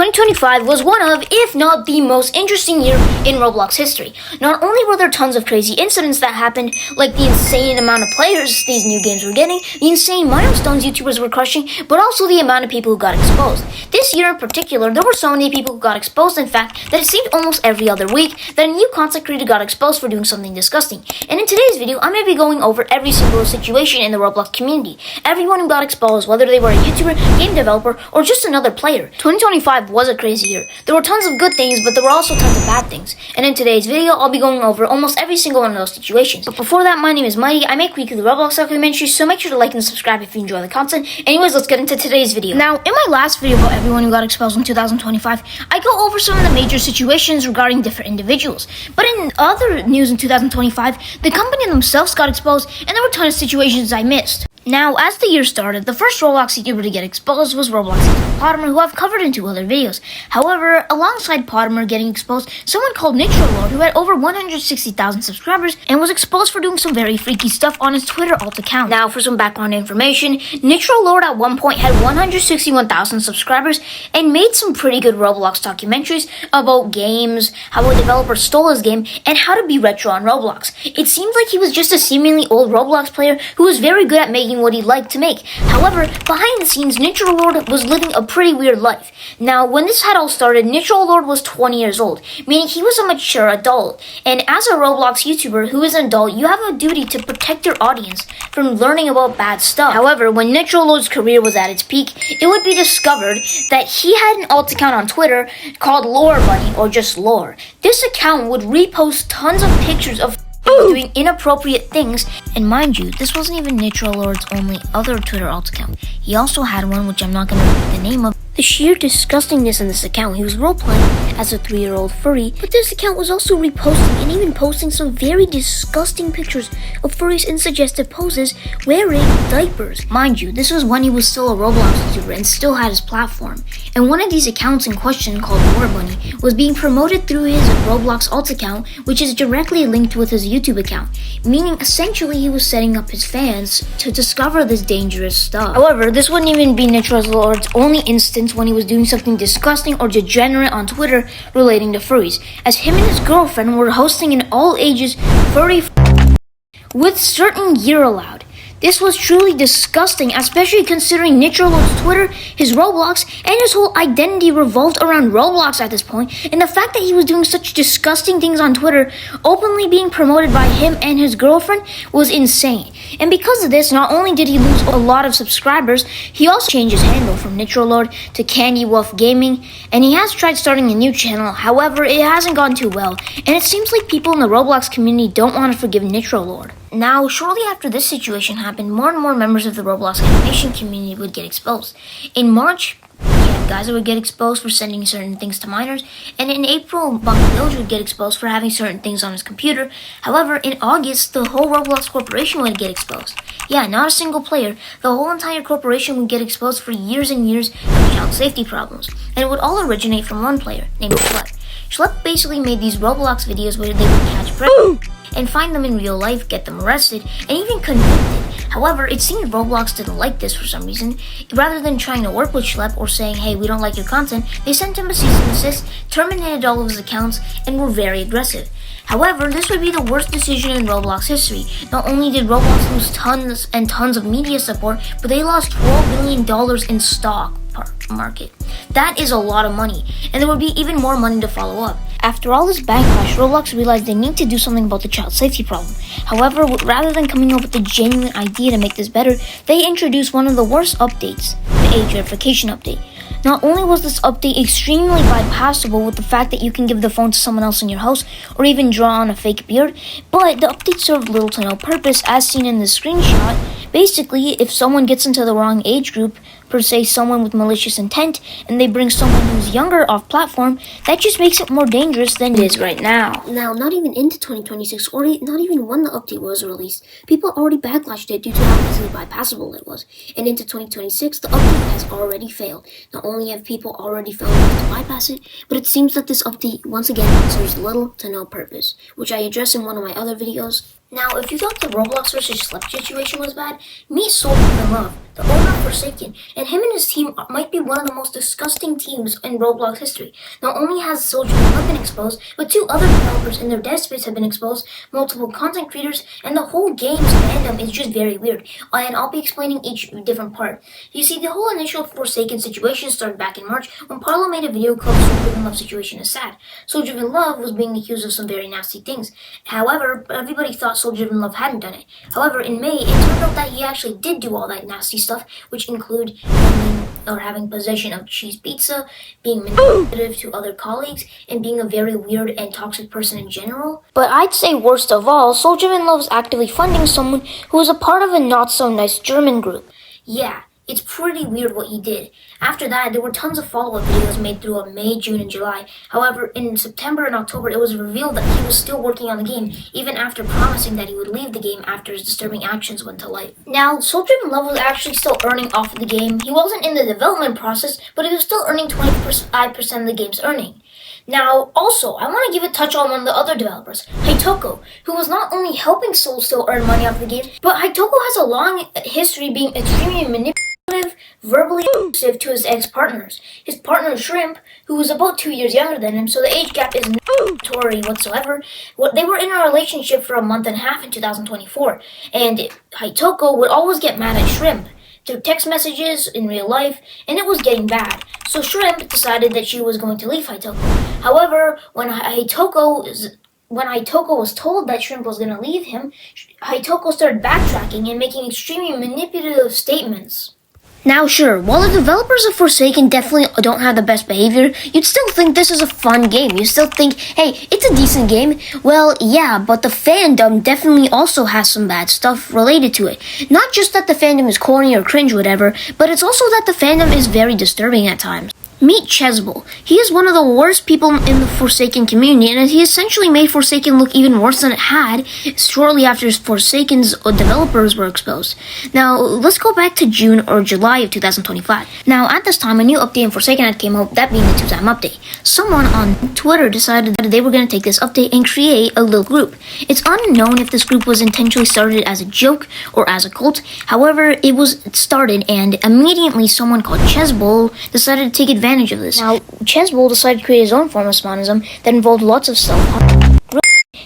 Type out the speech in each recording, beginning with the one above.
2025 was one of, if not the most interesting year in Roblox history. Not only were there tons of crazy incidents that happened, like the insane amount of players these new games were getting, the insane milestones YouTubers were crushing, but also the amount of people who got exposed. This year in particular, there were so many people who got exposed, in fact, that it seemed almost every other week that a new content creator got exposed for doing something disgusting. And in today's video, I'm going to be going over every single situation in the Roblox community. Everyone who got exposed, whether they were a YouTuber, game developer, or just another player. 2025 was a crazy year. There were tons of good things, but there were also tons of bad things. And in today's video, I'll be going over almost every single one of those situations. But before that, my name is Mighty. I make weekly Roblox documentaries, so make sure to like and subscribe if you enjoy the content. Anyways, let's get into today's video. Now, in my last video about everyone who got exposed in 2025, I go over some of the major situations regarding different individuals. But in other news in 2025, the company themselves got exposed, and there were a ton of situations I missed. Now, as the year started, the first Roblox YouTuber to get exposed was Roblox Potimer, who I've covered in 2 other videos. However, alongside Potimer getting exposed, someone called Nitro Lord, who had over 160,000 subscribers and was exposed for doing some very freaky stuff on his Twitter alt account. Now, for some background information, Nitro Lord at one point had 161,000 subscribers and made some pretty good Roblox documentaries about games, how a developer stole his game, and how to be retro on Roblox. It seemed like he was just a seemingly old Roblox player who was very good at making what he liked to make. However, behind the scenes, Nitro Lord was living a pretty weird life. Now, when this had all started, Nitro Lord was 20 years old, meaning he was a mature adult. And as a Roblox YouTuber who is an adult, you have a duty to protect your audience from learning about bad stuff. However, when Nitro Lord's career was at its peak, it would be discovered that he had an alt account on Twitter called Lore Bunny, or just Lore. This account would repost tons of pictures of doing inappropriate things, and mind you, this wasn't even Nitro Lord's only other Twitter alt account. He also had one which I'm not going to repeat the name of. The sheer disgustingness in this account, he was role-playing as a 3-year-old furry, but this account was also reposting and even posting some very disgusting pictures of furries in suggestive poses wearing diapers. Mind you, this was when he was still a Roblox YouTuber and still had his platform. And one of these accounts in question, called Lore Bunny, was being promoted through his Roblox alt account, which is directly linked with his YouTube account, meaning essentially he was setting up his fans to discover this dangerous stuff. However, this wouldn't even be Nitro Lord's only instance when he was doing something disgusting or degenerate on Twitter relating to furries, as him and his girlfriend were hosting an all-ages furry with certain year allowed. This was truly disgusting, especially considering Nitro Lord's Twitter, his Roblox, and his whole identity revolved around Roblox at this point, and the fact that he was doing such disgusting things on Twitter, openly being promoted by him and his girlfriend, was insane. And because of this, not only did he lose a lot of subscribers, he also changed his handle from Nitro Lord to Candy Wolf Gaming, and he has tried starting a new channel. However, it hasn't gone too well, and it seems like people in the Roblox community don't want to forgive Nitro Lord. Now, shortly after this situation happened, more and more members of the Roblox animation community would get exposed. In March, guys would get exposed for sending certain things to minors, and in April, Manipulative would get exposed for having certain things on his computer. However, in August, the whole Roblox Corporation would get exposed. Yeah, not a single player. The whole entire corporation would get exposed for years and years of child safety problems, and it would all originate from one player named Schlep. Schlep basically made these Roblox videos where they would catch predators and find them in real life, get them arrested, and even convicted. However, it seemed Roblox didn't like this for some reason. Rather than trying to work with Schlep or saying, hey, we don't like your content, they sent him a cease and desist, terminated all of his accounts, and were very aggressive. However, this would be the worst decision in Roblox history. Not only did Roblox lose tons and tons of media support, but they lost $12 billion in stock market. That is a lot of money, and there would be even more money to follow up. After all this backlash, Roblox realized they need to do something about the child safety problem. However, rather than coming up with a genuine idea to make this better, they introduced one of the worst updates, the age verification update. Not only was this update extremely bypassable with the fact that you can give the phone to someone else in your house or even draw on a fake beard, but the update served little to no purpose as seen in the screenshot. Basically, if someone gets into the wrong age group, per se someone with malicious intent, and they bring someone who's younger off platform, that just makes it more dangerous than it is right now. Now, not even into 2026, or not even when the update was released, people already backlashed it due to how easily bypassable it was. And into 2026, the update has already failed. Not only have people already found ways to bypass it, but it seems that this update once again serves little to no purpose, which I address in one of my other videos. Now, if you thought the Roblox vs. Slip situation was bad, meet Soldier Love, the owner of Forsaken, and him and his team might be one of the most disgusting teams in Roblox history. Not only has Soldier Love been exposed, but 2 other developers in their dev space have been exposed, multiple content creators, and the whole game's fandom is just very weird. And I'll be explaining each different part. You see, the whole initial Forsaken situation started back in March when Parlo made a video called Soldier Love Situation is Sad. Soldier Love was being accused of some very nasty things. However, everybody thought Soldier Love hadn't done it. However, in May, it turned out that he actually did do all that nasty stuff, which include having possession of cheese pizza, being manipulative to other colleagues, and being a very weird and toxic person in general. But I'd say worst of all, Soldier Love is actively funding someone who is a part of a not-so-nice German group. Yeah, it's pretty weird what he did. After that, there were tons of follow-up videos made throughout May, June, and July. However, in September and October, it was revealed that he was still working on the game, even after promising that he would leave the game after his disturbing actions went to light. Now, Soldier Love was actually still earning off of the game. He wasn't in the development process, but he was still earning 25% of the game's earning. Now, also, I want to give a touch on one of the other developers, Hitoko, who was not only helping Soul still earn money off the game, but Hitoko has a long history being extremely manipulative, verbally abusive to his ex-partners. His partner Shrimp, who was about 2 years younger than him, so the age gap is not Tory whatsoever. They were in a relationship for a month and a half in 2024, and Hitoko would always get mad at Shrimp through text messages in real life, and it was getting bad. So Shrimp decided that she was going to leave Hitoko. However, when Hitoko was told that Shrimp was going to leave him, Hitoko started backtracking and making extremely manipulative statements. Now sure, while the developers of Forsaken definitely don't have the best behavior, you'd still think this is a fun game. You still think, hey, it's a decent game. Well, yeah, but the fandom definitely also has some bad stuff related to it. Not just that the fandom is corny or cringe or whatever, but it's also that the fandom is very disturbing at times. Meet Chesbull. He is one of the worst people in the Forsaken community, and he essentially made Forsaken look even worse than it had shortly after Forsaken's developers were exposed. Now, let's go back to June or July of 2025. Now, at this time, a new update in Forsaken had came out, that being the 2-time update. Someone on Twitter decided that they were going to take this update and create a little group. It's unknown if this group was intentionally started as a joke or as a cult. However, it was started, and immediately someone called Chesbull decided to take advantage of this. Now, Chesbull decided to create his own form of spanism that involved lots of self-harm.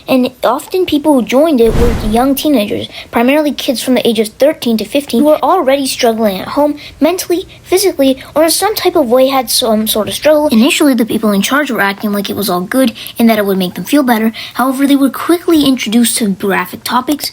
And often people who joined it were young teenagers, primarily kids from the age of 13 to 15, who were already struggling at home, mentally, physically, or in some type of way had some sort of struggle. Initially, the people in charge were acting like it was all good and that it would make them feel better. However, they were quickly introduced to graphic topics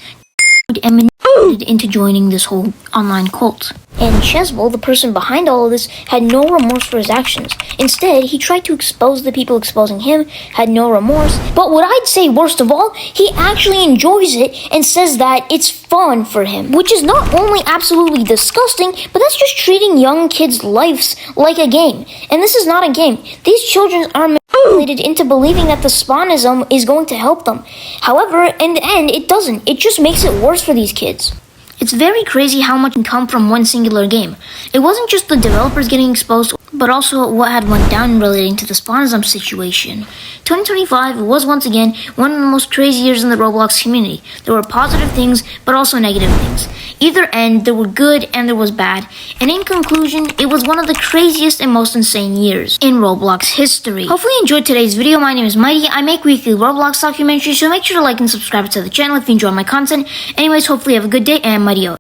and manipulated into joining this whole online cult. And Chesbull, the person behind all of this, had no remorse for his actions. Instead, he tried to expose the people exposing him, had no remorse. But what I'd say worst of all, he actually enjoys it and says that it's fun for him. Which is not only absolutely disgusting, but that's just treating young kids' lives like a game. And this is not a game. These children are manipulated into believing that the spanism is going to help them. However, in the end, it doesn't. It just makes it worse for these kids. It's very crazy how much can come from one singular game. It wasn't just the developers getting exposed, but also what had went down relating to the spanism situation. 2025 was once again one of the most crazy years in the Roblox community. There were positive things, but also negative things. Either end, there were good and there was bad. And in conclusion, it was one of the craziest and most insane years in Roblox history. Hopefully you enjoyed today's video. My name is Mighty. I make weekly Roblox documentaries, so make sure to like and subscribe to the channel if you enjoy my content. Anyways, hopefully you have a good day, and Mighty out.